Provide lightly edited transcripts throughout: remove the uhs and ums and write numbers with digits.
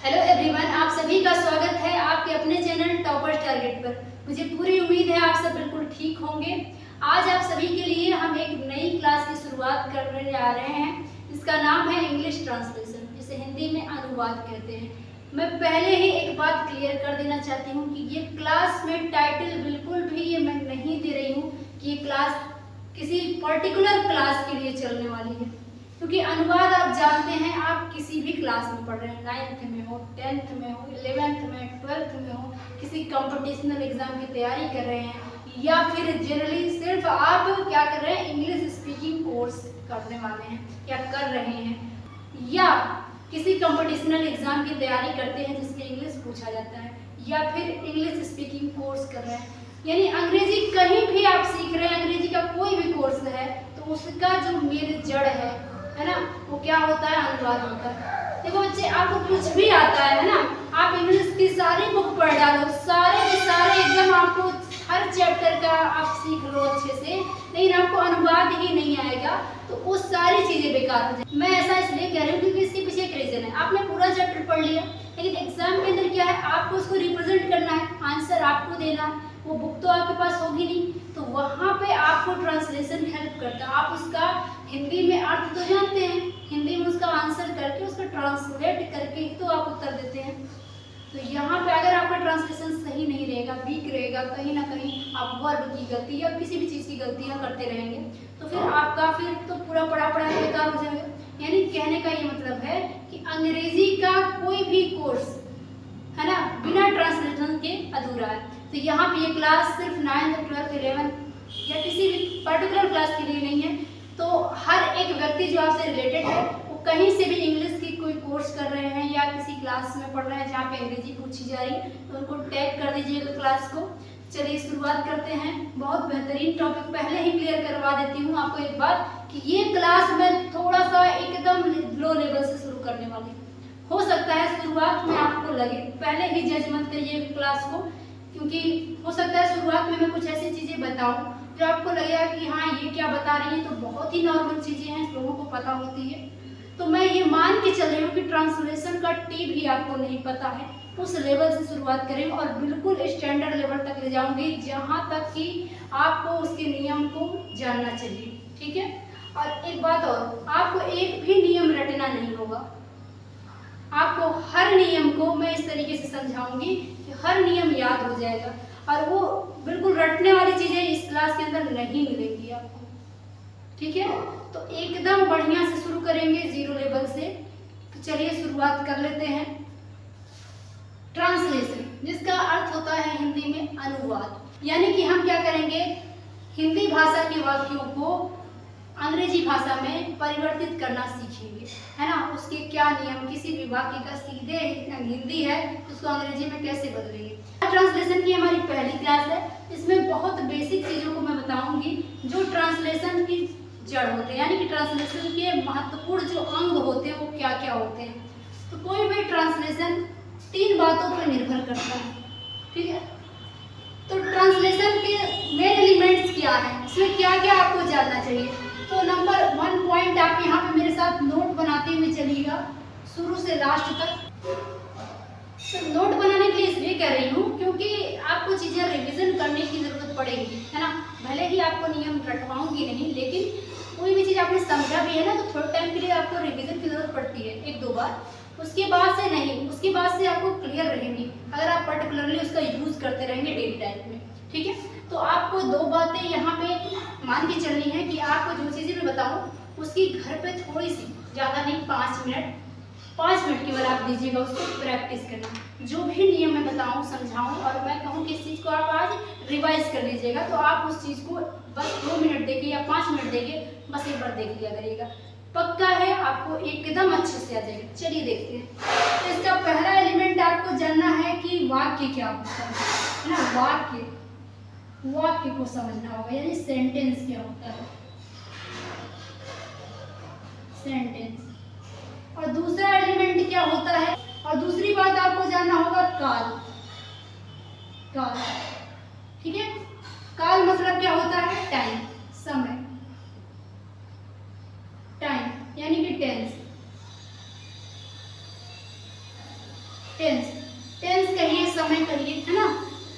Hello everyone, आप सभी का स्वागत है आपके अपने चैनल टॉपर्स टारगेट पर। मुझे पूरी उम्मीद है आप सब बिल्कुल ठीक होंगे। आज आप सभी के लिए हम एक नई क्लास की शुरुआत करने जा रहे हैं। इसका नाम है इंग्लिश ट्रांसलेशन, जिसे हिंदी में अनुवाद कहते हैं। मैं पहले ही एक बात क्लियर कर देना चाहती हूँ कि ये क्लास में टाइटल बिल्कुल भी ये मैं नहीं दे रही हूँ कि ये क्लास किसी पर्टिकुलर क्लास के लिए चलने वाली है, क्योंकि अनुवाद आप जानते हैं आप किसी भी क्लास में पढ़ रहे हैं, 9th में हो, 10th में हो, 11th में, 12th में हो, किसी कंपटीशनल एग्जाम की तैयारी कर रहे हैं या फिर जनरली सिर्फ आप क्या कर रहे हैं, इंग्लिश स्पीकिंग कोर्स करने वाले हैं या कर रहे हैं, या किसी कंपटीशनल एग्जाम की तैयारी करते हैं जिसमें इंग्लिश पूछा जाता है, या फिर इंग्लिश स्पीकिंग कोर्स कर रहे हैं, यानी अंग्रेजी कहीं भी आप सीख रहे हैं, अंग्रेजी का कोई भी कोर्स है तो उसका जो मेन जड़ है ना, वो क्या होता है, अनुवाद होता है। देखो बच्चे, आपको कुछ भी आता है ना, आप इंग्लिश की सारी बुक पढ़ डालो, सारे के सारे एकदम आपको हर चैप्टर का आप सीख लो अच्छे से, लेकिन आपको अनुवाद ही नहीं आएगा तो वो सारी चीजें बेकार हो जाए। मैं ऐसा इसलिए कह रही हूँ क्योंकि इसके पीछे एक रीजन है। आपने पूरा चैप्टर पढ़ लिया, लेकिन एग्जाम के अंदर क्या है, आपको उसको रिप्रेजेंट करना है, आंसर आपको देना, वो बुक तो आपके पास होगी नहीं, तो वहाँ पे आपको ट्रांसलेशन हेल्प करता है। आप उसका हिंदी में अर्थ तो जानते हैं, हिंदी में उसका आंसर करके उसका ट्रांसलेट करके ही तो आप उत्तर देते हैं। तो यहाँ पे अगर आपका ट्रांसलेशन सही नहीं रहेगा, वीक रहेगा, कहीं ना कहीं आप वर्ब की गलती या किसी भी चीज़ की गलतियाँ करते रहेंगे, तो फिर आपका फिर तो पूरा पढ़ा बेकार हो जाएगा। यानी कहने का ये मतलब है कि अंग्रेजी का कोई भी कोर्स है ना, बिना ट्रांसलेशन के अधूरा है। तो यहाँ पे ये क्लास सिर्फ 9th, 12th, 11th या किसी भी पर्टिकुलर क्लास के लिए नहीं है। तो हर एक व्यक्ति जो आपसे रिलेटेड है, वो कहीं से भी इंग्लिश की कोई कोर्स कर रहे हैं या किसी क्लास में पढ़ रहे हैं जहाँ पे अंग्रेजी पूछी जा रही है, तो उनको टैग कर दीजिएगा क्लास को। चलिए शुरुआत करते हैं। बहुत बेहतरीन टॉपिक पहले ही क्लियर करवा देती हूँ आपको एक बात, कि ये क्लास मैं थोड़ा सा एकदम लो लेवल से शुरू करने वाली हूँ। हो सकता है शुरुआत में आपको लगे, पहले ही जज मत करिए क्लास को, क्योंकि हो सकता है शुरुआत में मैं कुछ ऐसी चीज़ें बताऊं जो आपको लगेगा कि हाँ ये क्या बता रही है, तो बहुत ही नॉर्मल चीज़ें हैं, लोगों को पता होती है। तो मैं ये मान के चल रही हूँ कि ट्रांसलेशन का टी भी आपको नहीं पता है, उस लेवल से शुरुआत करें और बिल्कुल स्टैंडर्ड लेवल तक ले जाऊंगी, जहाँ तक कि आपको उसके नियम को जानना चाहिए, ठीक है। और एक बात और, आपको एक भी नियम रटना नहीं होगा, आपको हर नियम को मैं इस तरीके से समझाऊंगी कि हर नियम याद हो जाएगा, और वो बिल्कुल रटने वाली चीजें इस क्लास के अंदर नहीं मिलेंगी आपको, ठीक है। तो एकदम बढ़िया से शुरू करेंगे जीरो लेवल से। तो चलिए शुरुआत कर लेते हैं। ट्रांसलेशन, जिसका अर्थ होता है हिंदी में अनुवाद, यानी कि हम क्या करेंगे, हिंदी भाषा के वाक्यों को अंग्रेजी भाषा में परिवर्तित करना सीखेंगे, है ना। उसके क्या नियम, किसी भी वाक्य का सीधे हिंदी है उसको अंग्रेजी में कैसे बदलेंगे। ट्रांसलेशन की हमारी पहली क्लास है, इसमें बहुत बेसिक चीज़ों को मैं बताऊंगी जो ट्रांसलेशन की जड़ होते हैं, यानी कि ट्रांसलेशन के महत्वपूर्ण जो अंग होते हैं वो क्या क्या होते हैं। तो कोई भी ट्रांसलेशन 3 बातों पर निर्भर करता है, ठीक है। तो ट्रांसलेशन के मेन एलिमेंट्स क्या हैं, इसमें क्या क्या आपको जानना चाहिए। तो नंबर 1 पॉइंट आप यहाँ पे मेरे साथ नोट बनाते हुए चलिएगा शुरू से लास्ट तक। तो नोट बनाने के लिए इसलिए कह रही हूँ क्योंकि आपको चीज़ें रिवीजन करने की ज़रूरत पड़ेगी, है ना। भले ही आपको नियम रटवाऊंगी नहीं, लेकिन कोई भी चीज़ आपने समझा भी है ना, तो थोड़े टाइम के लिए आपको रिवीजन की ज़रूरत पड़ती है, 1-2 बार। उसके बाद से नहीं, उसके बाद से आपको क्लियर रहेंगी अगर आप पर्टिकुलरली उसका यूज़ करते रहेंगे डेली लाइफ में, ठीक है। तो आपको 2 बातें यहाँ पे मान के चलनी है कि आपको जो चीज़ें मैं बताऊँ उसकी घर पे थोड़ी सी, ज़्यादा नहीं, 5 मिनट केवल आप दीजिएगा उसको प्रैक्टिस करना। जो भी नियम मैं बताऊँ, समझाऊँ और मैं कहूँ कि इस चीज़ को आप आज रिवाइज कर लीजिएगा, तो आप उस चीज़ को बस 2 मिनट देखिए या 5 मिनट देखिए, बस एक बार देख लिया करिएगा, पक्का है आपको एकदम अच्छे से आ जाएगा। चलिए देखते हैं। तो इसका पहला एलिमेंट आपको जानना है कि वाक्य क्या होता है ना, वाक्य को समझना होगा, यानी सेंटेंस क्या होता है, सेंटेंस। और दूसरा एलिमेंट क्या होता है, और दूसरी बात आपको जानना होगा काल, ठीक है। काल मतलब क्या होता है, टाइम, समय, टाइम यानी कि टेंस। टेंस, टेंस कहिए, समय कहिए, है ना।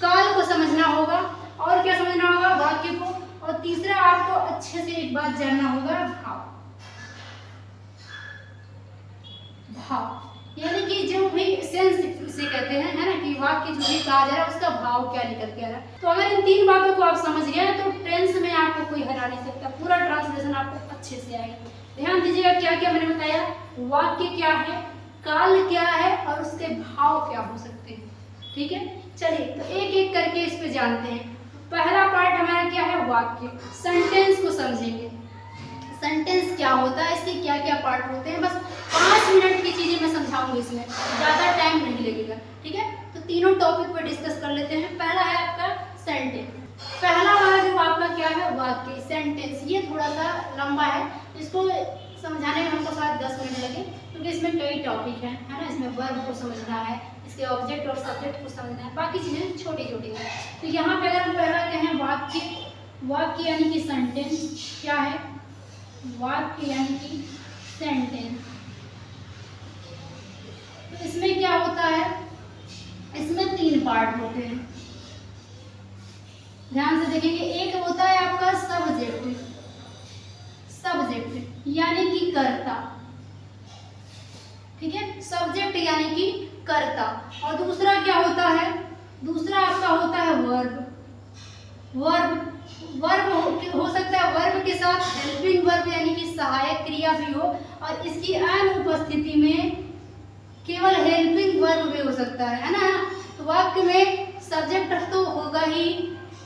काल को समझना होगा, और क्या समझना होगा, वाक्य को। और तीसरा आपको अच्छे से एक बात जानना होगा, भाव। भाव यानी कि जो भी सेंस से कहते हैं, है ना, कि वाक्य जो भी कहा जा रहा है उसका भाव क्या निकल के आ रहा है। तो अगर इन तीन बातों को आप समझ गए तो टेंस में आपको कोई हरा नहीं सकता, पूरा ट्रांसलेशन आपको अच्छे से आएगा। ध्यान दीजिएगा क्या क्या मैंने बताया, वाक्य क्या है, काल क्या है, और उसके भाव क्या हो सकते हैं। ठीक है, चलिए तो एक एक करके इस पे जानते हैं। पहला पार्ट हमारा क्या है, वाक्य। सेंटेंस को समझेंगे, सेंटेंस क्या होता है, इसके क्या क्या पार्ट होते हैं। बस 5 मिनट की चीजें मैं समझाऊंगी, इसमें ज्यादा टाइम नहीं लगेगा। ठीक है, तो तीनों टॉपिक पर डिस्कस कर लेते हैं। पहला है आपका सेंटेंस। पहला वाला जो आपका क्या है, वाक्य, सेंटेंस। ये थोड़ा सा लंबा है, इसको समझाने में हमको शायद 10 मिनट लगे, क्योंकि इसमें कई टॉपिक हैं, है ना। इसमें वर्ब को समझना है, इसके ऑब्जेक्ट और सब्जेक्ट को समझना है, बाकी चीजें छोटी छोटी हैं। तो यहाँ पे अगर हम पहला कहें वाक्य, वाक्य यानी कि सेंटेंस क्या है, वाक्य यानी कि सेंटेंस। तो इसमें क्या होता है, इसमें 3 पार्ट होते हैं, ध्यान से देखेंगे। एक होता है आपका सब्जेक्ट, सब्जेक्ट यानी कि कर्ता। ठीक है, सब्जेक्ट यानी कि कर्ता। और दूसरा क्या होता है, दूसरा आपका होता है वर्ब। वर्ब, वर्ब हो सकता है वर्ब के साथ हेल्पिंग वर्ब यानी कि सहायक क्रिया भी हो, और इसकी अनुपस्थिति में केवल हेल्पिंग वर्ब भी हो सकता है ना। तो वाक्य में सब्जेक्ट तो होगा ही,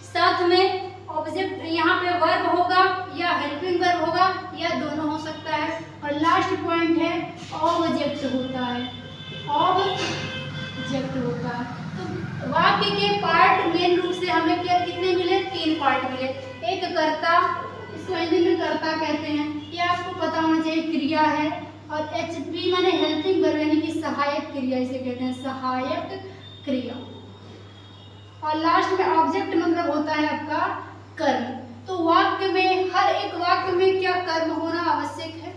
साथ में ऑब्जेक्ट, यहाँ पे वर्ब होगा या हेल्पिंग वर्ब होगा, या दोनों हो सकता है। और लास्ट पॉइंट है ऑब्जेक्ट होता है, ऑब्जेक्ट होता है। तो वाक्य के पार्ट मेन रूप से हमें क्या कितने मिले, 3 पार्ट मिले। एक कर्ता, इसको हिंदी में कर्ता कहते हैं, ये आपको पता होना चाहिए, क्रिया है। और एचपी माने हेल्पिंग वर्ब यानी कि सहायक क्रिया, इसे कहते हैं सहायक क्रिया। और लास्ट में ऑब्जेक्ट मतलब होता है आपका कर्म। तो वाक्य में, हर एक वाक्य में क्या कर्म होना आवश्यक है,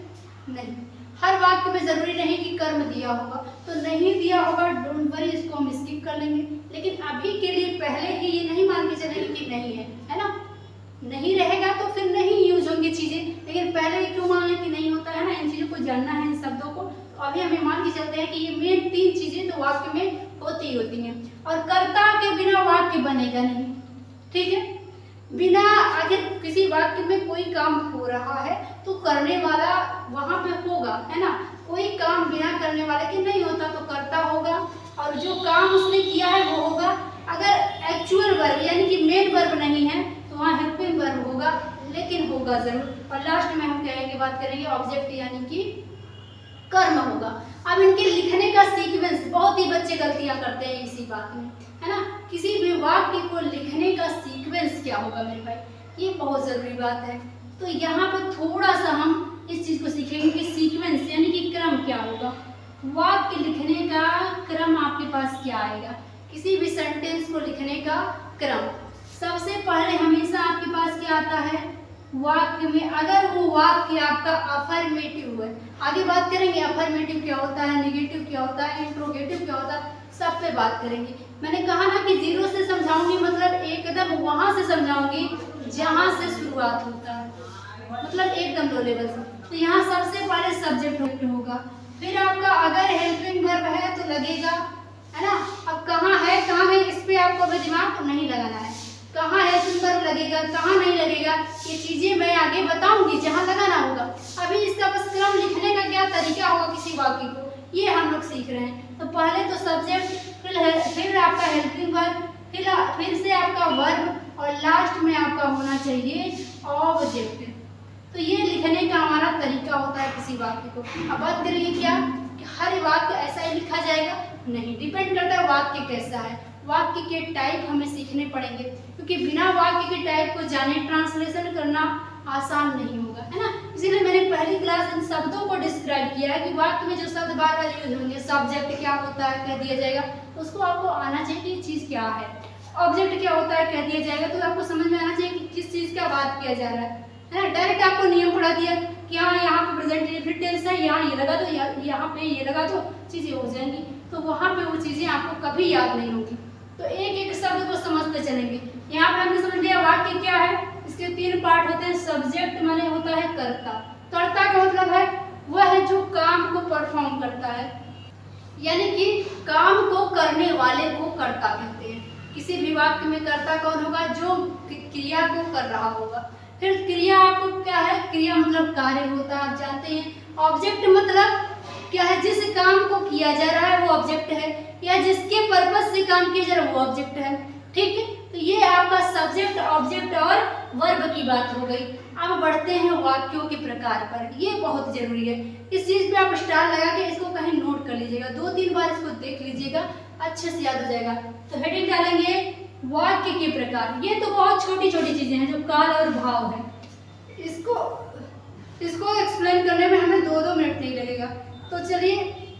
नहीं। हर वाक्य में जरूरी नहीं कि कर्म दिया होगा, तो नहीं दिया होगा डोंट वरी, इसको हम स्किप कर लेंगे। लेकिन अभी के लिए पहले ही ये नहीं मान के चलेंगे कि नहीं है ना। नहीं रहेगा तो फिर नहीं यूज होंगी चीजें, लेकिन पहले ही क्यों मान लें कि नहीं होता है ना। इन चीजों को जानना है, इन शब्दों को। तो अभी हमें मान के चलते हैं कि ये मेन 3 चीजें तो वाक्य में होती हैं। और कर्ता के बिना वाक्य बनेगा नहीं। ठीक है, बिना, अगर किसी वाक्य में कोई काम हो रहा है तो करने वाला वहां पे होगा, है ना। कोई काम बिना करने वाले के नहीं होता, तो कर्ता होगा, और जो काम उसने किया है वो होगा। अगर एक्चुअल वर्ब यानी कि मेन वर्ब नहीं है तो वहाँ हेल्पिंग वर्ब होगा, लेकिन होगा जरूर। और लास्ट में हम कहेंगे, बात करेंगे ऑब्जेक्ट यानी कि कर्म होगा। अब इनके लिखने का सीक्वेंस, बहुत ही बच्चे गलतियां करते हैं इसी बात में, है ना। किसी भी वाक्य को लिखने का सीक्वेंस क्या होगा मेरे भाई, ये बहुत जरूरी बात है। तो यहाँ पर थोड़ा सा हम इस चीज को सीखेंगे कि सीक्वेंस यानी कि क्रम क्या होगा। वाक्य लिखने का क्रम आपके पास क्या आएगा, किसी भी सेंटेंस को लिखने का क्रम। सबसे पहले हमेशा आपके पास क्या आता है, वाक्य में, अगर वो वाक्य आपका अफर्मेटिव है, आगे बात करेंगे अफर्मेटिव क्या होता है, नेगेटिव क्या होता है, इंट्रोगेटिव क्या होता है, सब पे बात करेंगे। मैंने कहा ना कि 0 से समझाऊंगी, मतलब एकदम वहां से समझाऊंगी जहां से शुरुआत होता है, मतलब एकदम लो लेवल से। तो यहाँ सबसे पहले सब्जेक्ट होगा, फिर आपका अगर हेल्पिंग वर्ब है तो लगेगा, है ना। अब कहाँ है कहाँ नहीं, इस पे आपको अभी दिमाग नहीं लगाना है, कहाँ हेल्पिंग वर्ब लगेगा कहाँ नहीं लगेगा, ये चीजें मैं आगे बताऊंगी जहाँ लगाना होगा। अभी इसका बस क्रम लिखने का क्या तरीका होगा किसी वाक्य को, ये हम लोग सीख रहे हैं। तो पहले तो सब्जेक्ट, फिर आपका हेल्पिंग वर्ब, फिर से आपका वर्ब, और लास्ट में आपका होना चाहिए ऑब्जेक्ट। तो ये लिखने का हमारा तरीका होता है किसी वाक्य को। अब बात करेंगे क्या कि हर वाक्य ऐसा ही लिखा जाएगा, नहीं, डिपेंड करता है वाक्य कैसा है। वाक्य के टाइप हमें सीखने पड़ेंगे, क्योंकि बिना वाक्य के टाइप को जाने ट्रांसलेशन करना आसान नहीं होगा, है ना। इसीलिए मैंने पहली क्लास इन शब्दों को डिस्क्राइब किया है कि वाक्य में जो शब्द बार बार यूज होंगे, सब्जेक्ट क्या होता है कह दिया जाएगा, उसको आपको आना चाहिए कि चीज़ क्या है। ऑब्जेक्ट क्या होता है कह दिया जाएगा, तो आपको समझ में आना चाहिए कि किस चीज़ का बात किया जा रहा है ना। डायरेक्ट आपको नियम पढ़ा दिया कि हाँ यहाँ पे प्रेजेंट टेंस है, यहाँ ये लगा दो, यहाँ पे ये लगा दो, चीज़ें हो जाएंगी, तो वहाँ पे वो चीज़ आपको कभी याद नहीं होगी। तो एक एक शब्द को समझते चलेंगे। यहाँ पे हमने समझ लिया वाक्य क्या है। इसके 3 पार्ट होते हैं। सब्जेक्ट माने होता है कर्ता। कर्ता का मतलब है वह है जो काम को परफॉर्म करता है, यानी कि काम को करने वाले को कर्ता कहते हैं। किसी भी वाक्य में कर्ता कौन होगा? जो क्रिया को कर रहा होगा। फिर क्रिया आपको क्या है? क्रिया मतलब कार्य होता है, आप जानते हैं। ऑब्जेक्ट मतलब क्या है? जिस काम को किया जा रहा है वो ऑब्जेक्ट है, या जिसके पर्पस से काम किया जा रहा है वो ऑब्जेक्ट है। ठीक है, तो ये आपका सब्जेक्ट, ऑब्जेक्ट और वर्ब की बात हो गई। अब बढ़ते हैं वाक्यों के प्रकार पर। ये बहुत जरूरी है। इस चीज पे आप स्टार लगा के इसको कहीं नोट कर लीजिएगा, 2-3 बार इसको देख लीजिएगा, अच्छे से याद हो जाएगा। तो हेडिंग डालेंगे वाक्य के प्रकार। ये तो बहुत छोटी छोटी चीजें हैं जो काल और भाव है। इसको एक्सप्लेन करने में हमें 2-2 मिनट नहीं लगेगा। तो चलिए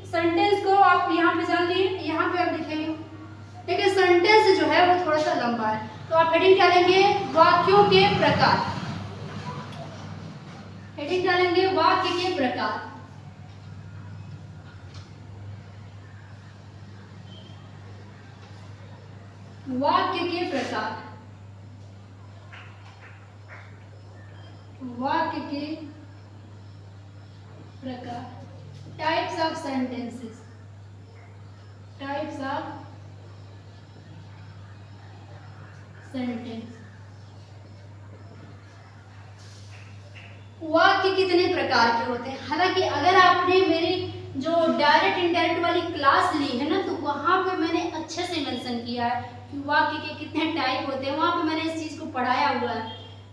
सेंटेंस को आप यहाँ पे जान लिए, यहाँ पे आप लिखेंगे। देखिए सेंटेंस जो है वो थोड़ा सा लंबा है, तो आप हेडिंग डालेंगे वाक्यों के प्रकार। हेडिंग डालेंगे वाक्य के प्रकार। वाक्य के प्रकार। वाक्य के प्रकार। Types of sentences. Types of sentence. वाक्य कितने प्रकार के होते हैं? हालांकि अगर आपने मेरी जो डायरेक्ट इनडायरेक्ट वाली क्लास ली है ना, तो वहाँ पे मैंने अच्छे से मेंशन किया है कि वाक्य के कितने टाइप होते हैं। वहाँ पे मैंने इस चीज़ को पढ़ाया हुआ है।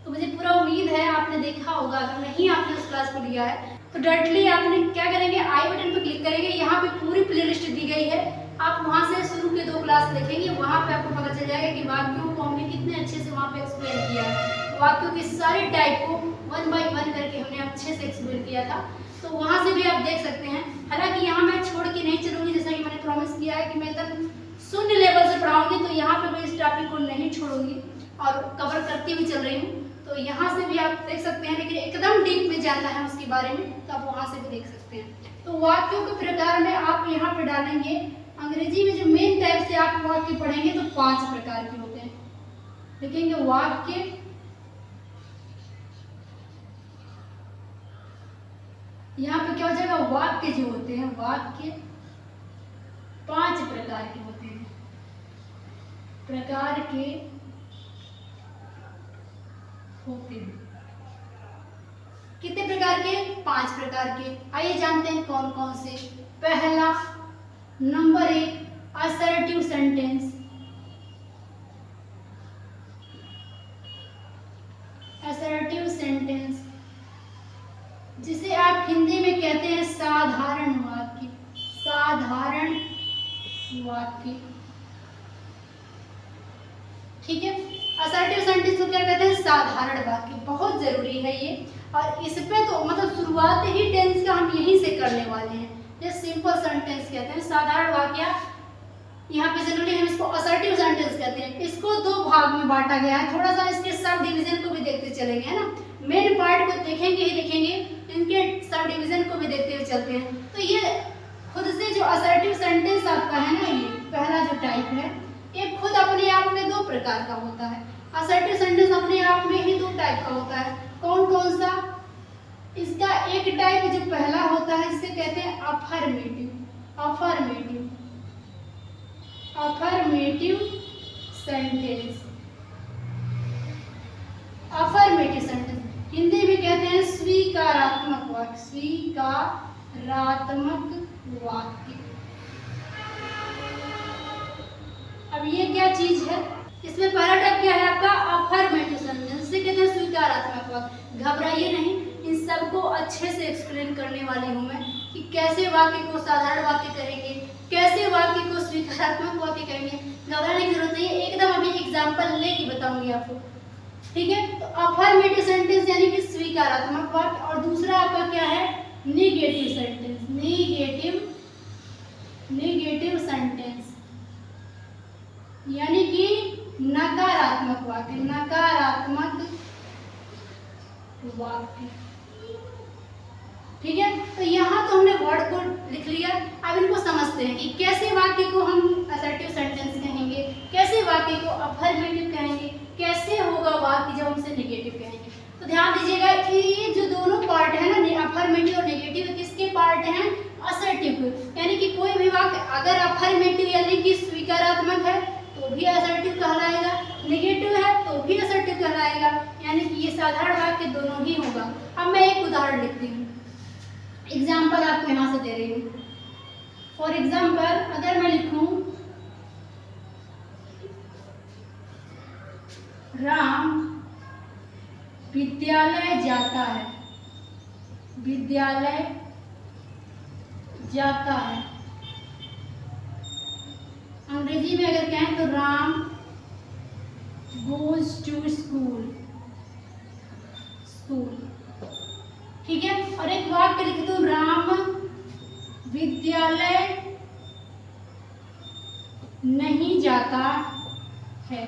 तो मुझे पूरा उम्मीद है आपने देखा होगा। अगर नहीं आपने उस क्लास को लिया है तो डायरेक्टली आपने क्या करेंगे, आई बटन पर क्लिक करेंगे। यहाँ पे पूरी प्लेलिस्ट दी गई है, आप वहाँ से शुरू के 2 क्लास देखेंगे। वहाँ पे आपको पता चल जाएगा कि वाक्यों को हमने कितने अच्छे से वहाँ पे एक्सप्लेन किया है। वाक्यों के सारे टाइप को 1 बाय 1 करके हमने अच्छे से एक्सप्लेन किया था, तो वहाँ से भी आप देख सकते हैं। हालांकि यहाँ मैं छोड़ के नहीं चलूँगी, जैसा कि मैंने प्रॉमिस किया है कि मैं एकदम शून्य लेवल से पढ़ाऊँगी, तो यहाँ पे मैं इस टॉपिक को नहीं छोड़ूंगी और कवर करती हुई चल रही हूँ। तो यहाँ से भी आप देख सकते हैं, लेकिन एकदम डीप में जानना है उसके बारे में तो आप वहाँ से भी देख सकते हैं। तो वाक्यों के प्रकार में आप यहाँ पे डालेंगे, अंग्रेजी में जो मेन टाइप से आप वाक्य पढ़ेंगे तो 5 प्रकार के होते हैं। लिखेंगे वाक्य, यहाँ पे क्या हो जाएगा, वाक्य जो होते हैं वाक्य 5 प्रकार के होते हैं। प्रकार के होते हैं। कितने प्रकार के? 5 प्रकार के। आइए जानते हैं कौन कौन से। पहला number 1 assertive sentence. Assertive sentence जिसे आप हिंदी में कहते हैं साधारण वाक्य। साधारण वाक्य, ठीक है। असर्टिव सेंटेंस को क्या कहते हैं? साधारण वाक्य। बहुत जरूरी है ये, और इस पे तो मतलब शुरुआत ही टेंस का हम यहीं से करने वाले हैं। ये सिंपल सेंटेंस कहते हैं, साधारण वाक्य। यहाँ पे जनरली हम इसको असर्टिव सेंटेंस कहते हैं। इसको 2 भाग में बांटा गया है। थोड़ा सा इसके सब डिवीजन को भी देखते चलेंगे, है ना। मेन पार्ट को देखेंगे ही देखेंगे, इनके सब डिवीजन को भी देखते हुए चलते हैं। तो ये खुद से जो असर्टिव सेंटेंस आपका है ना, ये पहला जो टाइप है, ये खुद अपने आप में 2 प्रकार का होता है। असर्टिव सेंटेंस अपने आप में ही 2 टाइप का होता है। कौन कौन सा? इसका एक टाइप जो पहला होता है जिसे कहते हैं affirmative. Affirmative, affirmative sentence. Affirmative sentence Hindi में कहते हैं स्वीकारात्मक वाक्य। स्वीकारात्मक वाक्य। अब ये क्या चीज है? इसमें पहला टाइप क्या है आपका? अफर्मेटिव सेंटेंस से कहते हैं स्वीकारात्मक वाक्य। घबराइए नहीं, इन सबको अच्छे से एक्सप्लेन करने वाली हूँ मैं कि कैसे वाक्य को साधारण वाक्य करेंगे, कैसे वाक्य को स्वीकारात्मक वाक्य करेंगे। घबराने की जरूरत नहीं है, एकदम अभी एग्जाम्पल लेके बताऊंगी आपको, ठीक है। तो अफर्मेटिव सेंटेंस यानी कि स्वीकारात्मक वाक्य। और दूसरा आपका क्या है? Negative sentence. निगेटिव सेंटेंस यानी कि नकारात्मक वाक्य। नकारात्मक वाक्य, ठीक है। तो यहाँ तो हमने वर्ड को लिख लिया। अब इनको समझते हैं कि कैसे वाक्य को हम ध्यान दीजिएगा कि ये जो दोनों पार्ट है ना, अफर्मेटिव और नेगेटिव, किसके पार्ट हैं? असर्टिव के। यानी कि कोई भी वाक्य अगर अफर्मेटिव यानी कि स्वीकारात्मक है तो भी असर्टिव कहलाएगा, नेगेटिव है तो भी असर्टिव कहलाएगा। यानी कि ये साधारण वाक्य दोनों ही होगा। अब मैं एक उदाहरण लिखती हूँ, एग्जाम्पल आपको यहाँ से दे रही हूँ। फॉर एग्जाम्पल अगर मैं लिखूं राम विद्यालय जाता है, विद्यालय जाता है। अंग्रेजी में अगर कहें तो Ram goes to school, school. ठीक है। और एक वाक्य लिख दूं, राम विद्यालय नहीं जाता है,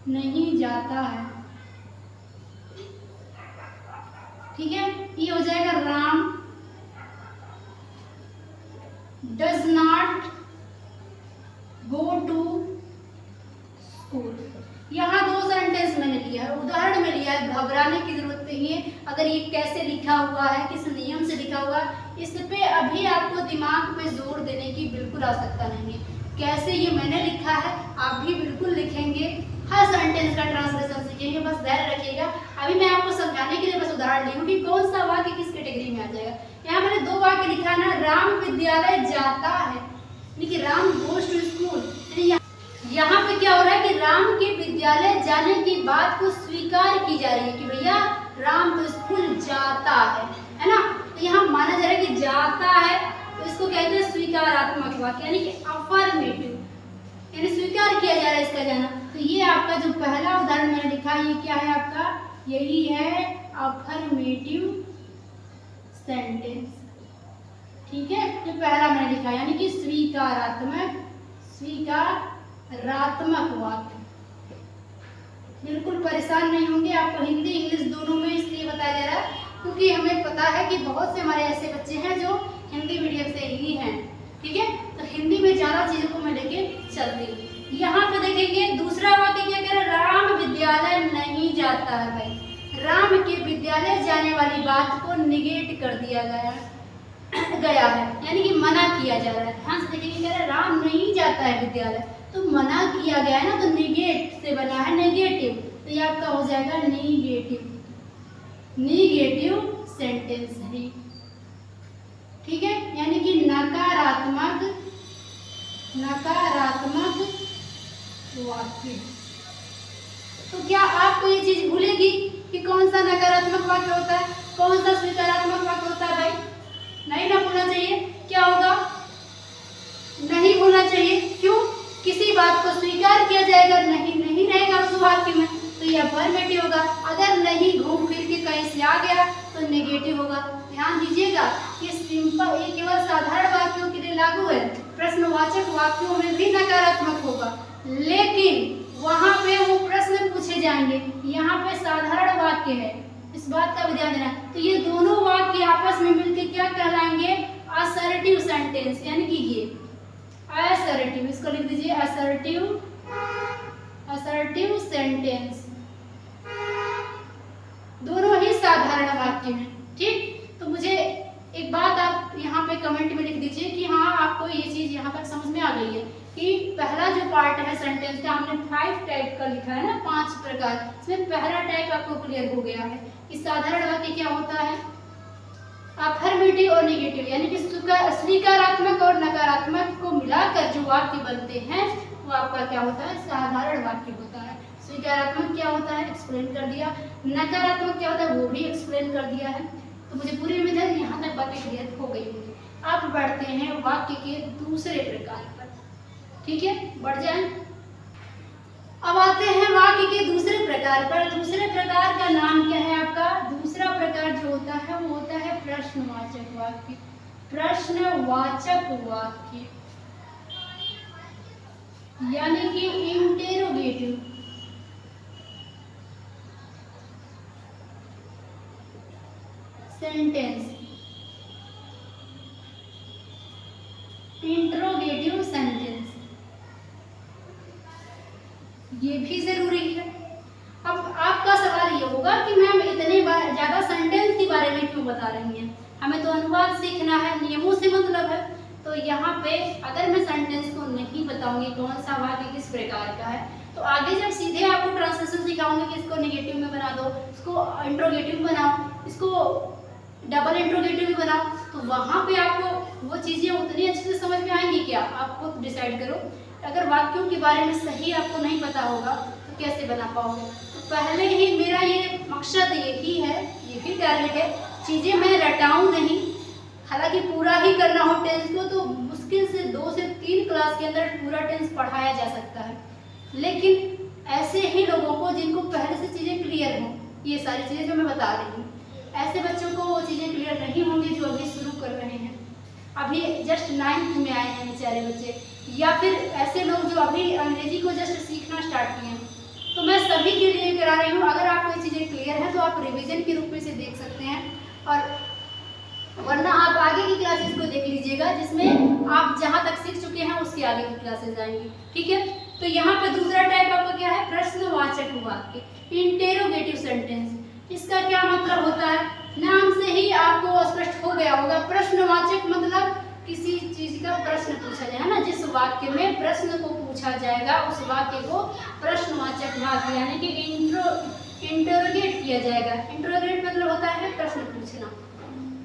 नहीं जाता है। ठीक है। ये हो जाएगा Ram does not go to school. यहाँ दो सेंटेंस मैंने लिया है, उदाहरण में लिया है, घबराने की जरूरत नहीं है। अगर ये कैसे लिखा हुआ है, किस नियम से लिखा हुआ है, इस पे अभी आपको दिमाग पे जोर देने की बिल्कुल आवश्यकता नहीं है। कैसे ये मैंने लिखा है आप भी बिल्कुल लिखेंगे, हर सेंटेंस का ट्रांसलेशन सीखेंगे, बस धैर्य रखिएगा। अभी मैं आपको समझाने के लिए बस उदाहरण दी हूँ कि कौन सा वाक्य किस कैटेगरी में आ जाएगा। यहाँ मैंने दो वाक्य लिखा है ना, राम विद्यालय जाता है, यानी कि राम गोज टू स्कूल। यहाँ पे क्या हो रहा है कि राम के विद्यालय जाने की बात को स्वीकार की जा रही है कि भैया राम तो स्कूल जाता है ना। तो यहाँ माना जा रहा है कि जाता है, तो इसको कहते हैं स्वीकारात्मक वाक्य, यानी कि अफर्मेटिव, यानी स्वीकार किया जा रहा है इसका जाना। तो ये आपका जो पहला उदाहरण मैंने लिखा है, ये क्या है आपका? यही है अफर्मेटिव सेंटेंस। ठीक है। ये पहला मैंने लिखा यानी कि स्वीकारात्मक, स्वीकारात्मक वाक्य। बिल्कुल परेशान नहीं होंगे, आपको हिंदी इंग्लिश दोनों में इसलिए बताया जा रहा है क्योंकि हमें पता है कि बहुत से हमारे ऐसे बच्चे हैं जो हिंदी मीडियम से ही हैं। ठीक है। तो हिंदी में ज़्यादा चीज़ों को मैं लेके चलती हूँ। यहाँ पे देखेंगे दूसरा वाक्य क्या कह रहा है? राम विद्यालय नहीं जाता है। भाई राम के विद्यालय जाने वाली बात को निगेट कर दिया गया है, यानी कि मना किया जा रहा है। हाँ से देखेंगे कह रहा है राम नहीं जाता है विद्यालय, तो मना किया गया है ना, तो निगेट से बना है, नेगेटिव। तो ये आपका हो जाएगा निगेटिव, निगेटिव सेंटेंस है। ठीक है। यानी कि नकारात्मक, नकारात्मक वाक्य। तो क्या आपको ये चीज भूलेगी कि कौन सा नकारात्मक वाक्य होता है, कौन सा स्वीकारात्मक वाक्य होता है? भाई नहीं ना भूलना चाहिए। क्या होगा? नहीं भूलना चाहिए। क्यों? किसी बात को स्वीकार किया जाएगा, नहीं नहीं रहेगा उस वाक्य में, तो ये अफर्मेटिव होगा। अगर नहीं घूम फिर के कहीं से आ गया तो नेगेटिव होगा। ध्यान दीजिएगा ये सिंपल, ये केवल साधारण वाक्यों के लिए लागू है। प्रश्नवाचक वाक्यों में भी नकारात्मक होगा, लेकिन वहां पे वो प्रश्न पूछे जाएंगे। यहाँ पे साधारण वाक्य है, इस बात का भी ध्यान देना। तो ये दोनों वाक्य आपस में मिलकर क्या कहलाएंगे? असर्टिव सेंटेंस, यानी कि ये असर्टिव, इसको लिख दीजिए असर्टिव, असर्टिव सेंटेंस। दोनों ही साधारण वाक्य हैं। ठीक। तो मुझे एक बात आप यहाँ पे कमेंट में लिख दीजिए कि हाँ आपको ये चीज यहाँ पर समझ में आ गई है कि पहला जो पार्ट है सेंटेंस का हमने 5 टाइप का लिखा है ना, 5 प्रकार, इसमें पहला टाइप आपको क्लियर हो गया है कि साधारण वाक्य क्या होता है? अफर्मेटिव और नेगेटिव, यानी कि स्वीकारात्मक और नकारात्मक को मिलाकर जो वाक्य बनते हैं वो आपका क्या होता है? साधारण वाक्य होता है। स्वीकारात्मक क्या होता है? एक्सप्लेन कर दिया। नकारात्मक क्या होता है? वो भी एक्सप्लेन कर दिया है। तो मुझे पूरी उम्मीद है यहाँ तक बातें क्लियर हो गई होंगी। अब बढ़ते हैं वाक्य के दूसरे प्रकार पर। ठीक है, बढ़ जाए। अब आते हैं वाक्य के दूसरे प्रकार पर। दूसरे प्रकार का नाम क्या है आपका? दूसरा प्रकार जो होता है वो होता है प्रश्नवाचक वाक्य। प्रश्नवाचक वाक्य यानी कि इंटेरोगेटिव सेंटेंस, इंट्रोगेटिव सेंटेंस, ये भी जरूरी है। अब आपका सवाल ये होगा कि मैम इतने में बता रही हैं, हमें तो अनुवाद सीखना है, नियमों से मतलब है। तो यहाँ पे अगर मैं सेंटेंस को नहीं बताऊंगी कौन सा वाक्य किस प्रकार का है, तो आगे जब सीधे आपको ट्रांसलेशन सिखाऊंगी कि इसको नेगेटिव में बना दो, इसको इंट्रोगेटिव बनाओ, इसको डबल इंट्रोगेटिव भी बनाओ, तो वहाँ पे आपको वो चीज़ें उतनी अच्छे से समझ में आएंगी क्या, आप खुद डिसाइड करो। अगर वाक्यों के बारे में सही आपको नहीं पता होगा तो कैसे बना पाओगे। तो पहले ही मेरा ये मकसद यही है, यही टारगेट है, चीज़ें मैं रटाऊँ नहीं। हालांकि पूरा ही करना हो टेंस को तो मुश्किल से 2 से 3 क्लास के अंदर पूरा टेंस पढ़ाया जा सकता है, लेकिन ऐसे ही लोगों को जिनको पहले से चीज़ें क्लियर हों, ये सारी चीज़ें जो मैं बता रही हूँ, ऐसे बच्चों को वो चीज़ें क्लियर नहीं होंगी जो अभी शुरू कर रहे हैं, अभी जस्ट 9th में आए हैं बेचारे बच्चे, या फिर ऐसे लोग जो अभी अंग्रेजी को जस्ट सीखना स्टार्ट किए हैं। तो मैं सभी के लिए करा रही हूँ। अगर आपको ये चीज़ें क्लियर है तो आप रिवीजन के रूप में से देख सकते हैं, और वरना आप आगे की क्लासेस को देख लीजिएगा जिसमें आप जहाँ तक सीख चुके हैं उसके आगे की क्लासेस आएंगी। ठीक है, तो यहाँ पे दूसरा टाइप आपका क्या है, प्रश्नवाचक वाक्य, इंटेरोगेटिव सेंटेंस। इसका क्या मतलब होता है, नाम से ही आपको स्पष्ट हो गया होगा। प्रश्नवाचक मतलब किसी चीज का प्रश्न पूछा जाए, है ना, जिस वाक्य में प्रश्न को पूछा जाएगा उस वाक्य को प्रश्नवाचक वाक्य यानी कि इंटरोगेट किया जाएगा। इंटरोगेट मतलब होता है प्रश्न पूछना,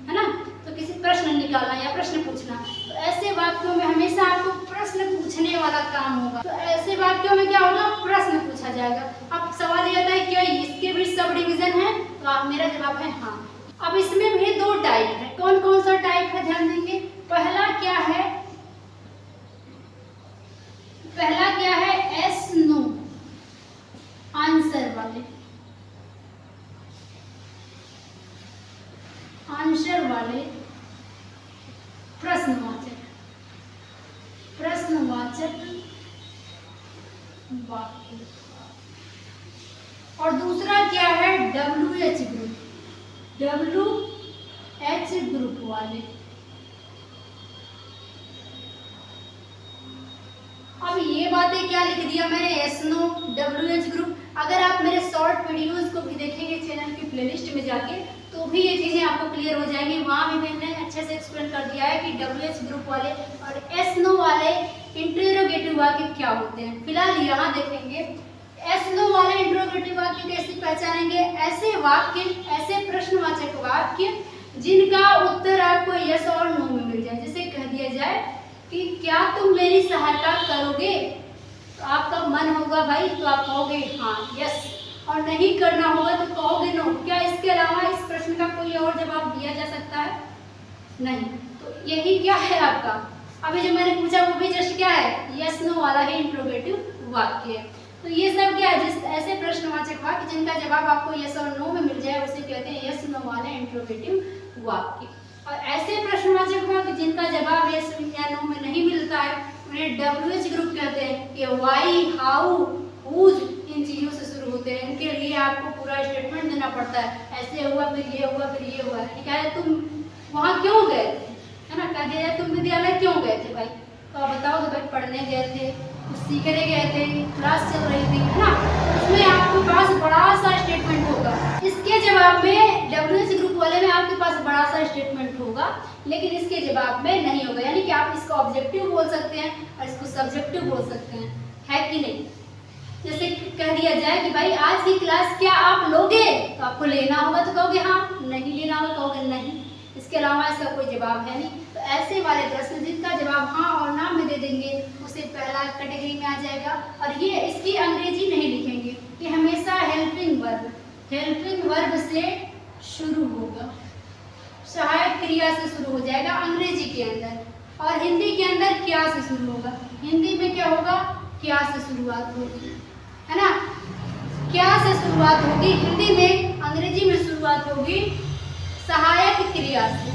है ना, तो किसी प्रश्न निकालना या प्रश्न पूछना। तो ऐसे वाक्यों में हमेशा आपको प्रश्न पूछने वाला काम होगा। तो ऐसे वाक्यों में क्या होगा, प्रश्न पूछा जाएगा। अब सवाल ये आता है क्या इसके भी सब डिवीजन है, तो मेरा जवाब है हाँ। अब इसमें भी 2 टाइप है। कौन कौन सा टाइप है ध्यान देंगे। पहला क्या है, एस नो आंसर वाले, प्रश्नवाचक वाक्य। और दूसरा क्या है, WH ग्रुप वाले। अब ये बातें क्या लिख दिया मैंने, एस नो WH ग्रुप। अगर आप मेरे शॉर्ट वीडियोस को भी देखेंगे चैनल की प्लेलिस्ट में जाके तो भी ये चीज़ें आपको क्लियर हो जाएंगी। वहाँ भी मैंने अच्छे से एक्सप्लेन कर दिया है कि WH ग्रुप वाले और एस नो वाले इंटरोगेटिव वाक्य क्या होते हैं। फिलहाल यहाँ देखेंगे एस नो वाले इंटरोगेटिव वाक्य कैसे पहचानेंगे। ऐसे वाक्य, ऐसे प्रश्नवाचक वाक्य जिनका उत्तर आपको यस और नो में मिल जाए। जैसे कह दिया जाए कि क्या तुम मेरी सहायता करोगे, तो आपका मन होगा भाई तो आप कहोगे हाँ यस, और नहीं करना होगा तो कहोगे नो। क्या इसके अलावा इस प्रश्न का कोई और जवाब दिया जा सकता है, नहीं। तो यही क्या है आपका, अभी जो मैंने पूछा वो भी जस्ट क्या है, यस नो वाला ही इंट्रोगेटिव वाक्य है। तो ये सब क्या है, जिस ऐसे प्रश्नवाचक वाक्य जिनका जवाब आपको यस और नो में मिल जाए उसे कहते हैं यस नो वाले इंट्रोगेटिव वाक्य। और ऐसे प्रश्नवाचक वाक्य जिनका जवाब यस या नो में नहीं मिलता है उन्हें WH ग्रुप कहते हैं। कि वाई, हाउ, हुज इन चीज़ों से शुरू होते हैं। इनके लिए आपको पूरा स्टेटमेंट देना पड़ता है, ऐसे हुआ फिर ये हुआ फिर ये हुआ। क्या है, तुम वहाँ क्यों गए थे, है ना, कह दिया तुम विद्यालय क्यों गए थे भाई, तो आप बताओ तो भाई पढ़ने गए थे, कुछ सीखने गए थे, क्लास चल रही थी, है ना। उसमें आपके पास बड़ा सा स्टेटमेंट होगा। इसके जवाब में WH ग्रुप वाले में आपके पास बड़ा सा स्टेटमेंट होगा, लेकिन इसके जवाब में नहीं होगा। यानी कि आप इसको ऑब्जेक्टिव बोल सकते हैं और इसको सब्जेक्टिव बोल सकते हैं, है कि नहीं। जैसे कह दिया जाए कि भाई आज की क्लास क्या आप लोगे, तो आपको लेना होगा तो कहोगे हाँ, नहीं लेना होगा कहोगे नहीं। इसके अलावा इसका कोई जवाब है नहीं। तो ऐसे वाले प्रश्न जिनका जवाब हाँ और ना में दे देंगे उसे पहला कैटेगरी में आ जाएगा। और ये इसकी अंग्रेजी नहीं लिखेंगे, ये हमेशा हेल्पिंग वर्ब से शुरू होगा, सहायक क्रिया से शुरू हो जाएगा अंग्रेजी के अंदर। और हिंदी के अंदर क्या से शुरू होगा, हिंदी में क्या होगा, क्या से शुरुआत होगी, है ना, क्या से शुरुआत होगी हिंदी में, अंग्रेजी में शुरुआत होगी सहायक क्रिया से।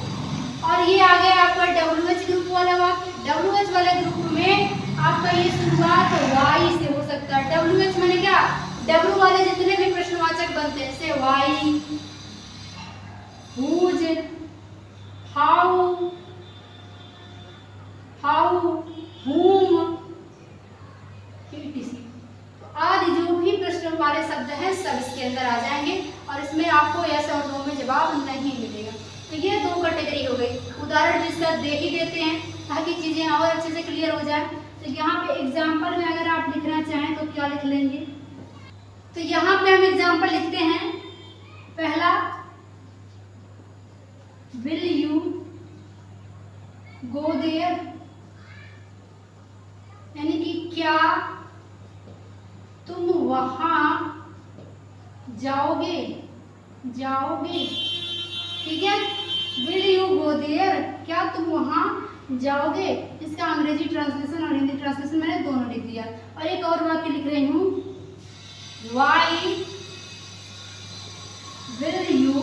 और ये आ गया आपका WH ग्रुप वाला वाक्य। WH वाले ग्रुप में आपका ये शुरुआत वाई से हो सकता है। WH माने क्या, W वाले जितने भी प्रश्नवाचक बनते हैं जैसे why, whose, how, whom, etc. आदि जो भी प्रश्न वाले शब्द हैं सब इसके अंदर आ जाएंगे और इसमें आपको यस और नो में जवाब नहीं मिलेगा। ठीक है, 2 कैटेगरी हो गई। उदाहरण जिसका देख ही देते हैं ताकि चीजें और अच्छे से क्लियर हो जाए। तो यहाँ पे एग्जाम्पल में अगर आप लिखना चाहें तो क्या लिख लेंगे? तो यहाँ पे हम एग्जाम्पल लिखते हैं। पहला, विल यू गो देयर, यानी कि क्या तुम वहां जाओगे, जाओगे। ठीक है, विल यू गो देयर, क्या तुम वहां जाओगे। इसका अंग्रेजी ट्रांसलेशन और हिंदी ट्रांसलेशन मैंने दोनों लिख दिया। और एक और वाक्य लिख रही हूँ, why will you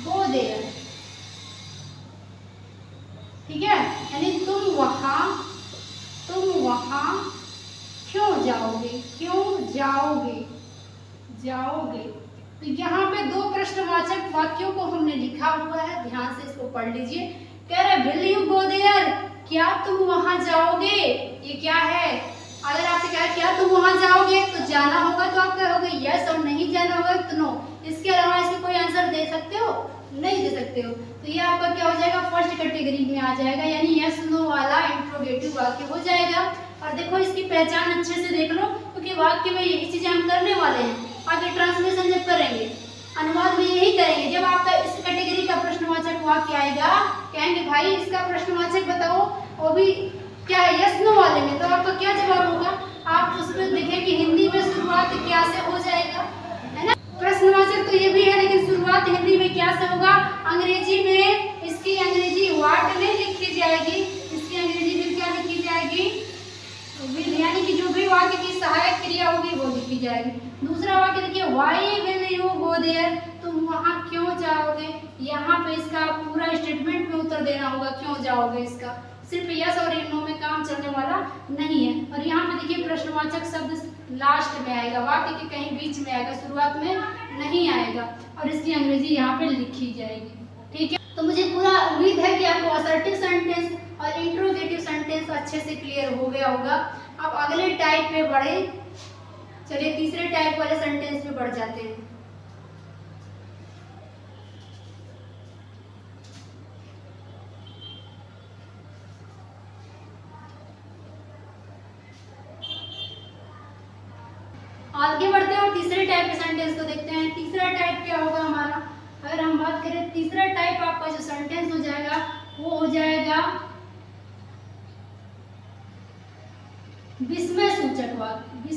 go there. ठीक है, यानी तुम वहां क्यों जाओगे, क्यों जाओगे, जाओगे। तो यहाँ पे 2 प्रश्नवाचक वाक्यों को हमने लिखा हुआ है, ध्यान से इसको पढ़ लीजिए। कह रहे विल यू गो देयर, क्या तुम वहां जाओगे। ये क्या है? अगर आपसे कहा क्या तुम वहां जाओगे तो जाना होगा तो आप कहोगे यस, और नहीं जाना होगा तो नो। इसके अलावा इसके कोई आंसर दे सकते हो? नहीं दे सकते हो। तो ये आपका क्या हो जाएगा? फर्स्ट कैटेगरी में आ जाएगा, यानी यस नो वाला इंट्रोगेटिव वाक्य हो जाएगा। और देखो इसकी पहचान अच्छे से देख लो, क्योंकि वाक्य में यही चीजें हम करने वाले हैं। आगे ट्रांसलेशन जब करेंगे, अनुवाद में यही करेंगे। जब आपका इस कैटेगरी का प्रश्नवाचक वाक्य आएगा, कहेंगे भाई इसका प्रश्नवाचक बताओ, वो भी क्या है यस नो वाले में, तो आपका क्या जवाब होगा? आप उसमें देखें कि हिंदी में शुरुआत क्या से हो जाएगा, है ना। प्रश्नवाचक तो ये भी है, लेकिन शुरुआत हिंदी में क्या से होगा? अंग्रेजी में इसकी अंग्रेजी व्हाट में लिखी जाएगी, इसकी अंग्रेजी में क्या लिखी जाएगी? विल, यानी कि जो भी वाक्य की सहायक क्रिया होगी वो लिखी जाएगी। दूसरा वाक्य देखिए, why will you go there, तुम वहां क्यों जाओगे। यहाँ पे इसका पूरा स्टेटमेंट में उत्तर देना होगा, क्यों जाओगे। इसका सिर्फ यस और नो में काम चलने वाला नहीं है। और यहाँ पे देखिए प्रश्नवाचक शब्द लास्ट में आएगा, वाक्य के कहीं बीच में आएगा, शुरुआत में नहीं आएगा। और इसकी अंग्रेजी यहाँ पे लिखी जाएगी। ठीक है, तो मुझे पूरा उम्मीद है कि आपको असर्टिव सेंटेंस और इंट्रोगेटिव सेंटेंस अच्छे से क्लियर हो गया होगा। अब अगले टाइप पे बढ़े, चलिए तीसरे टाइप वाले सेंटेंस पे बढ़ जाते हैं। आगे बढ़ते हैं और तीसरे टाइप के सेंटेंस को देखते हैं। तीसरा टाइप क्या होगा हमारा? अगर हम बात करें तीसरा टाइप, आपका जो सेंटेंस हो जाएगा वो हो जाएगा विस्मय सूचक वाक्य।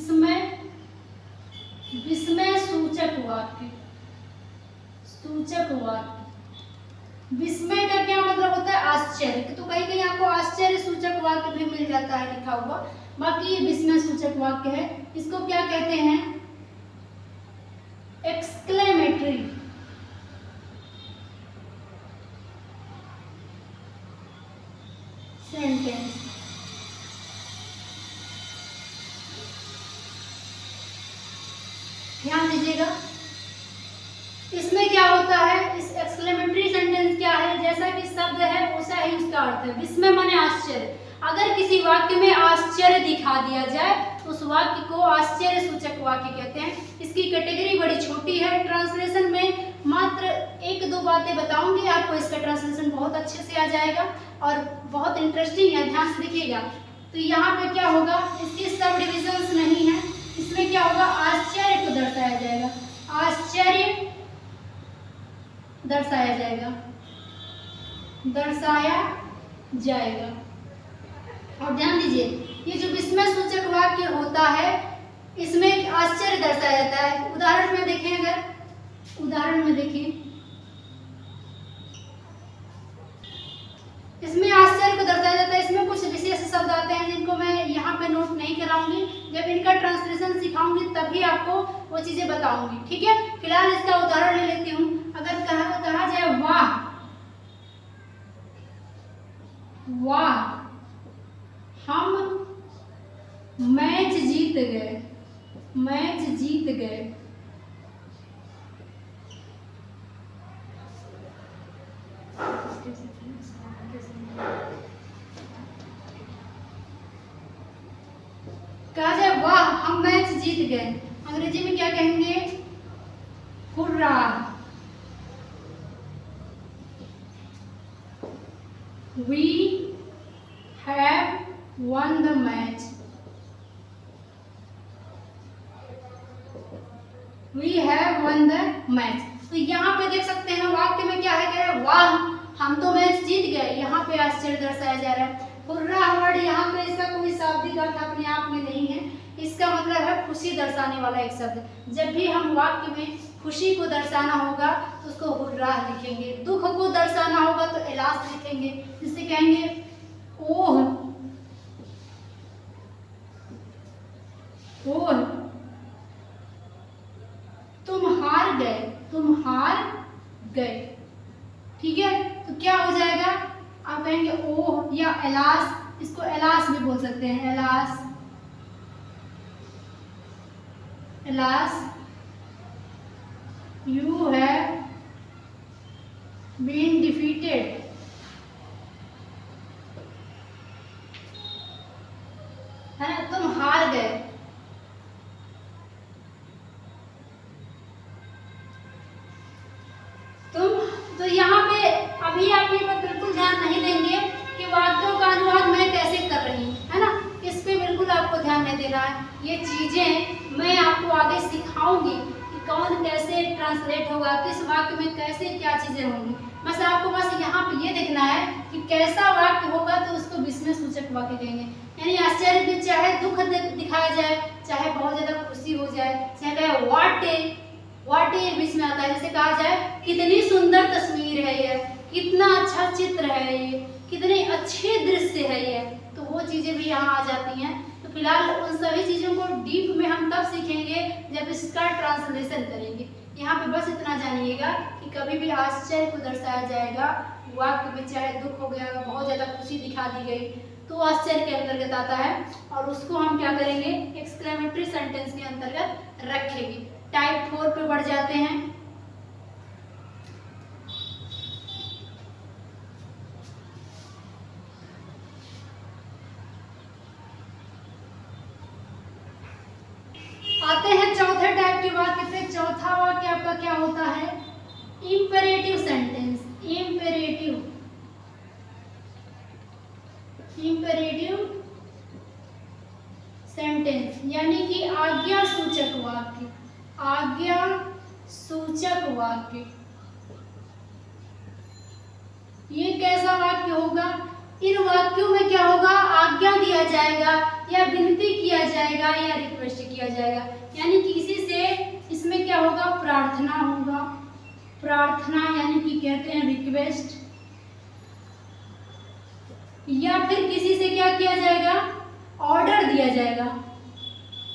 विस्मय सूचक वाक्य, सूचक वाक्य। विस्मय का क्या मतलब होता है? आश्चर्य। तो कहीं कहीं आपको आश्चर्य सूचक वाक्य भी मिल जाता है लिखा हुआ, बाकी ये विस्मय सूचक वाक्य है। इसको क्या कहते हैं? Exclamatory sentence. ध्यान दीजिएगा, इसमें क्या होता है? इस एक्सक्लेमेटरी सेंटेंस क्या है? जैसा कि शब्द है वैसा ही उसका अर्थ है। विस्मय माने आश्चर्य। अगर किसी वाक्य में आश्चर्य दिखा दिया जाए तो उस वाक्य को आश्चर्य सूचक वाक्य कहते हैं। इसकी कैटेगरी बड़ी छोटी है। ट्रांसलेशन में मात्र 1-2 बातें बताऊंगी, आपको इसका ट्रांसलेशन बहुत अच्छे से आ जाएगा और बहुत इंटरेस्टिंग है, ध्यान से देखिएगा। तो यहाँ पे क्या होगा? इसकी सब डिविजन्स नहीं है। इसमें क्या होगा? आश्चर्य को दर्शाया जाएगा, आश्चर्य दर्शाया जाएगा, दर्शाया जाएगा। और ध्यान दीजिए, ये जो विस्मय सूचक वाक्य होता है इसमें आश्चर्य दर्शाया जाता है। उदाहरण में देखें, अगर उदाहरण में देखें, इसमें आश्चर्य को दर्शाया जाता है। इसमें कुछ विशेष शब्द आते हैं जिनको मैं यहाँ पे नोट नहीं कराऊंगी, जब इनका ट्रांसलेशन सिखाऊंगी तभी आपको वो चीजें बताऊंगी। ठीक है, फिलहाल इसका उदाहरण ले लेती हूँ। अगर कहा जाए वाह, वाह हम मैच जीत गए, मैच जीत गए। कहा जाए वाह हम मैच जीत गए, अंग्रेजी में क्या कहेंगे? Hurrah, We have won the match. We have won the match. तो यहाँ पे देख सकते हैं वाक्य में क्या है, कह रहे हैं वाह हम तो मैच जीत गए। यहाँ पे आश्चर्य दर्शाया जा रहा है। हुर्रा वर्ड यहाँ पे इसका कोई शाब्दिक अर्थ अपने आप में नहीं है, इसका मतलब है खुशी दर्शाने वाला एक शब्द। जब भी हम वाक्य में खुशी को दर्शाना होगा तो उसको हुर्रा लिखेंगे, दुख को दर्शाना होगा तो एलास लिखेंगे, जिससे कहेंगे ओह ओह तुम हार गए, तुम हार गए। ठीक है, तो क्या हो जाएगा, आप कहेंगे ओह या एलास, इसको एलास भी बोल सकते हैं, alas alas. You have been defeated, है ना, तुम हार गए। तो यहाँ पे अभी आप ये पर बिल्कुल ध्यान नहीं देंगे कि वाक्यों का अनुवाद मैं कैसे कर रही हूँ, है ना, इस पे बिल्कुल आपको ध्यान नहीं देना है। ये चीजें मैं आपको आगे सिखाऊंगी कि कौन कैसे ट्रांसलेट होगा, किस वाक्य में कैसे क्या चीजें होंगी। बस आपको बस यहाँ पे ये देखना है कि कैसा वाक्य होगा तो उसको विस्मय सूचक वाक्य कहेंगे। यानी आश्चर्य में चाहे दुख दिखाया जाए, चाहे बहुत ज्यादा खुशी हो जाए, चाहे वाट ए बीच में आता है। जैसे कहा जाए कितनी सुंदर तस्वीर है ये, कितना अच्छा चित्र है ये, कितने अच्छे दृश्य है ये, तो वो चीजें भी यहाँ आ जाती हैं। तो फिलहाल उन सभी चीजों को डीप में हम तब सीखेंगे जब इसका ट्रांसलेशन करेंगे। यहाँ पे बस इतना जानिएगा कि कभी भी आश्चर्य को दर्शाया जाएगा वाक्य में, चाहे दुख हो गया, बहुत ज्यादा खुशी दिखा दी गई, तो आश्चर्य के अंतर्गत आता है और उसको हम क्या करेंगे, एक्सक्लेमेटरी सेंटेंस के अंतर्गत रखेंगे। टाइप 4 पे बढ़ जाते हैं। आते हैं चौथे टाइप के वाक्य पे। चौथा वाक्य आपका क्या होता है, इंपेरेटिव सेंटेंस। इंपेरेटिव सेंटेंस यानी कि आज्ञा सूचक वाक्य। आज्ञा सूचक वाक्य ये कैसा वाक्य होगा, इन वाक्यों में क्या होगा, आज्ञा दिया जाएगा या विनती किया जाएगा या रिक्वेस्ट किया जाएगा। यानी कि किसी से इसमें क्या होगा, प्रार्थना होगा। प्रार्थना यानी कि कहते हैं रिक्वेस्ट, या फिर किसी से क्या किया जाएगा, ऑर्डर दिया जाएगा।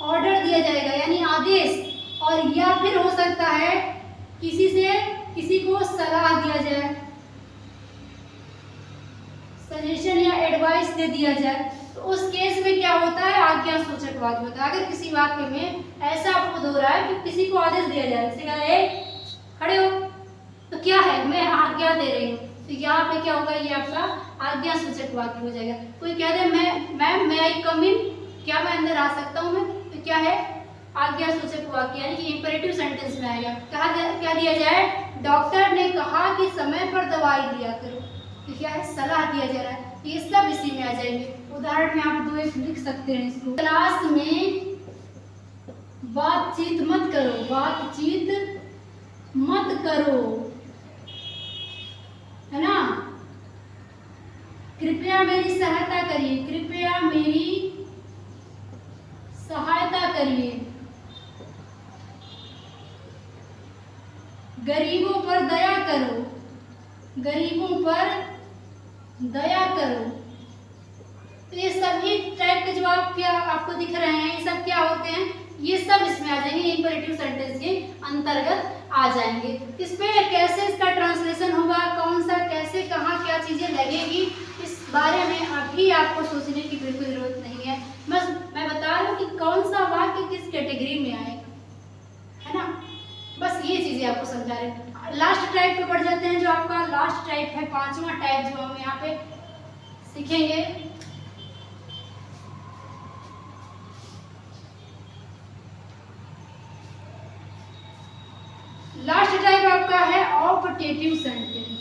ऑर्डर दिया जाएगा यानी आदेश, और या फिर हो सकता है किसी से किसी को सलाह दिया जाए, सजेशन या एडवाइस दे दिया जाए। तो उस केस में क्या होता है, आज्ञा सूचक वाक्य होता है। अगर किसी वाक्य में ऐसा आपको हो रहा है कि किसी को आदेश दिया जाए, जैसे कहा खड़े हो, तो क्या है, मैं आज्ञा दे रही हूँ, तो यहाँ पे क्या होगा, ये आपका आज्ञा सूचक वाक्य हो जाएगा। कोई कह दे मैम मैं आई कम इन, क्या मैं अंदर आ सकता हूँ मैं, तो क्या है, आज्ञा सूचक वाक्य यानी कि इंपेरेटिव सेंटेंस में आएगा। क्या दिया जाए, डॉक्टर ने कहा कि समय पर दवाई लिया करो, तो क्या है, सलाह दिया जा रहा है। ये सब इसी में आ जाएंगे। उदाहरण में आप 2 लिख सकते हैं इसको। क्लास में बातचीत मत करो, बातचीत मत करो, है ना। कृपया मेरी सहायता करिए, कृपया मेरी सहायता करिए। गरीबों पर दया करो, गरीबों पर दया करो। तो ये सभी टाइप के जो आपको दिख रहे हैं, ये सब क्या होते हैं, ये सब इसमें आ जाएंगे, इंपेरेटिव सेंटेंस के अंतर्गत आ जाएंगे। इस पे कैसे इसका ट्रांसलेशन होगा, कौन सा कैसे कहाँ क्या चीजें लगेगी, इस बारे में अभी आपको सोचने की बिल्कुल जरूरत नहीं है। बस मैं बता रही हूँ कि कौन सा वाक्य किस कैटेगरी में आएगा, है ना। बस ये चीजें आपको समझा रहे हैं। लास्ट टाइप पे बढ़ जाते हैं, जो आपका लास्ट टाइप है, 5वां टाइप जो हम यहाँ पे सीखेंगे। लास्ट टाइप आपका है ऑप्टेटिव सेंटेंस।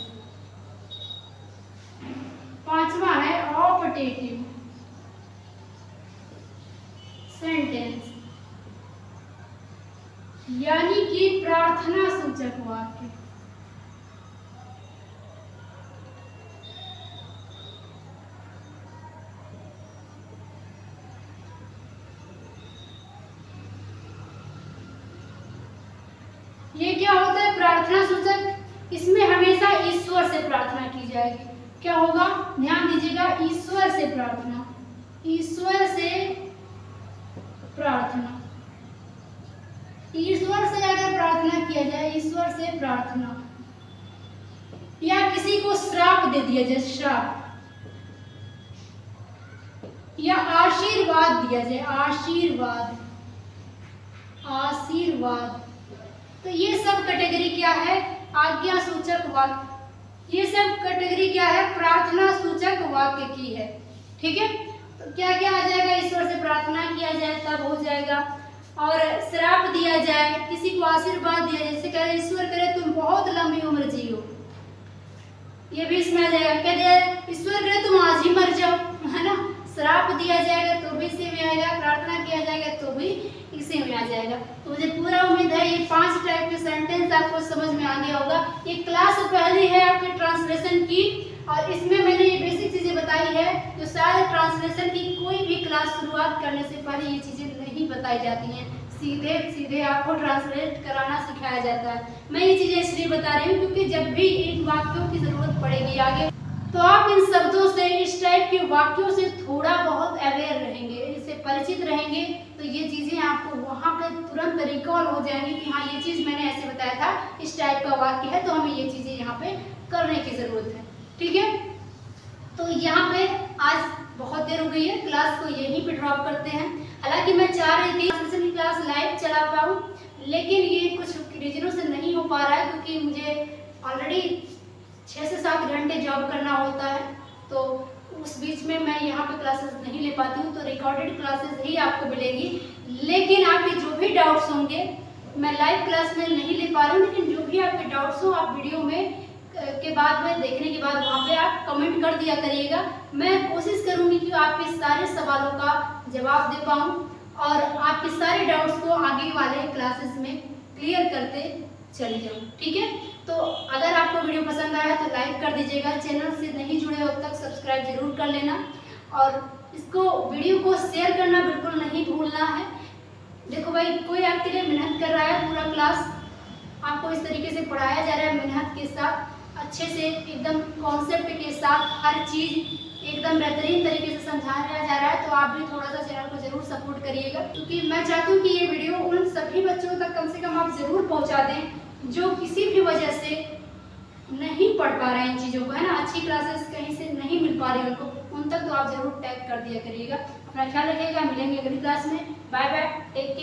सेंटेंस, यानी कि प्रार्थना सूचक वाक्य। ये क्या होता है? प्रार्थना सूचक। इसमें हमेशा ईश्वर से प्रार्थना की जाएगी। क्या होगा? ध्यान दीजिएगा, ईश्वर से प्रार्थना, ईश्वर से प्रार्थना, ईश्वर से अगर प्रार्थना किया जाए, ईश्वर से प्रार्थना, या किसी को श्राप दे दिया जाए, श्राप, या आशीर्वाद दिया जाए, आशीर्वाद, आशीर्वाद, तो ये सब कैटेगरी क्या है? आज्ञा सूचक वाक्य। ये सब कैटेगरी क्या है? प्रार्थना सूचक वाक्य की है। ठीक है, तो क्या क्या आ जाएगा? ईश्वर से प्रार्थना किया जाए तब हो जाएगा, और श्राप दिया जाए, किसी को आशीर्वाद दिया जाए, जैसे कह रहे ईश्वर करे तुम बहुत लंबी उम्र जियो, ये भी इसमें आ जाएगा। कह दे ईश्वर करे तुम आज ही मर जाओ, है ना। श्राप दिया जाएगा तो भी इसी में आएगा, प्रार्थना किया जाएगा तो भी इसी में आ जाएगा। तो मुझे पूरा उम्मीद है ये 5 टाइप के सेंटेंस आपको समझ में आ गया होगा। ये क्लास पहली है आपके ट्रांसलेशन की, और इसमें मैंने ये बेसिक चीजें बताई है जो शायद ट्रांसलेशन की कोई भी क्लास शुरुआत करने से पहले ये चीजें नहीं बताई जाती हैं। सीधे सीधे आपको ट्रांसलेट कराना सिखाया जाता है। मैं ये चीजें इसलिए बता रही हूँ क्योंकि जब भी इन वाक्यों की जरूरत पड़ेगी आगे, तो आप इन शब्दों से, इस टाइप के वाक्यों से थोड़ा बहुत अवेयर रहेंगे, इससे परिचित रहेंगे, तो ये चीजें आपको वहाँ पे तुरंत रिकॉल हो जाएंगी कि हाँ ये चीज मैंने ऐसे बताया था, इस टाइप का वाक्य है, तो हमें ये चीजें यहाँ पे करने की जरूरत है। ठीक है, तो यहाँ पे आज बहुत देर हो गई है, क्लास को यहीं पे ड्रॉप करते हैं। हालांकि मैं चाह रही थी की क्लास लाइव चला पाऊँ, लेकिन ये कुछ रीजनों से नहीं हो पा रहा है, क्योंकि मुझे ऑलरेडी 6 से 7 घंटे जॉब करना होता है, तो उस बीच में मैं यहाँ पे क्लासेस नहीं ले पाती हूँ, तो रिकॉर्डेड क्लासेस ही आपको मिलेंगी। लेकिन आपके जो भी डाउट्स होंगे, मैं लाइव क्लास में नहीं ले पा रहा हूँ, लेकिन जो भी आपके डाउट्स हो आप वीडियो में के बाद में देखने के बाद वहाँ पे आप कमेंट कर दिया करिएगा। मैं कोशिश करूँगी कि आपके सारे सवालों का जवाब दे पाऊँ और आपके सारे डाउट्स को आगे वाले क्लासेस में क्लियर करते चली जाऊँ। ठीक है, तो अगर आपको वीडियो पसंद आया तो लाइक कर दीजिएगा, चैनल से नहीं जुड़े हो तक सब्सक्राइब जरूर कर लेना, और इसको वीडियो को शेयर करना बिल्कुल नहीं भूलना है। देखो भाई, कोई आपके लिए मेहनत कर रहा है, पूरा क्लास आपको इस तरीके से पढ़ाया जा रहा है, मेहनत के साथ, अच्छे से एकदम कॉन्सेप्ट के साथ, हर चीज़ एकदम बेहतरीन तरीके से समझाया जा रहा है, तो आप भी थोड़ा सा चैनल को जरूर सपोर्ट करिएगा, क्योंकि मैं चाहती हूँ कि ये वीडियो उन सभी बच्चों तक कम से कम आप जरूर पहुँचा दें जो किसी भी वजह से नहीं पढ़ पा रहे हैं इन चीज़ों को, है ना। अच्छी क्लासेस कहीं से नहीं मिल पा रही उनको, उन तक तो आप जरूर टैग कर दिया करिएगा। अपना ख्याल रखिएगा, मिलेंगे अगली क्लास में। Bye bye, take care.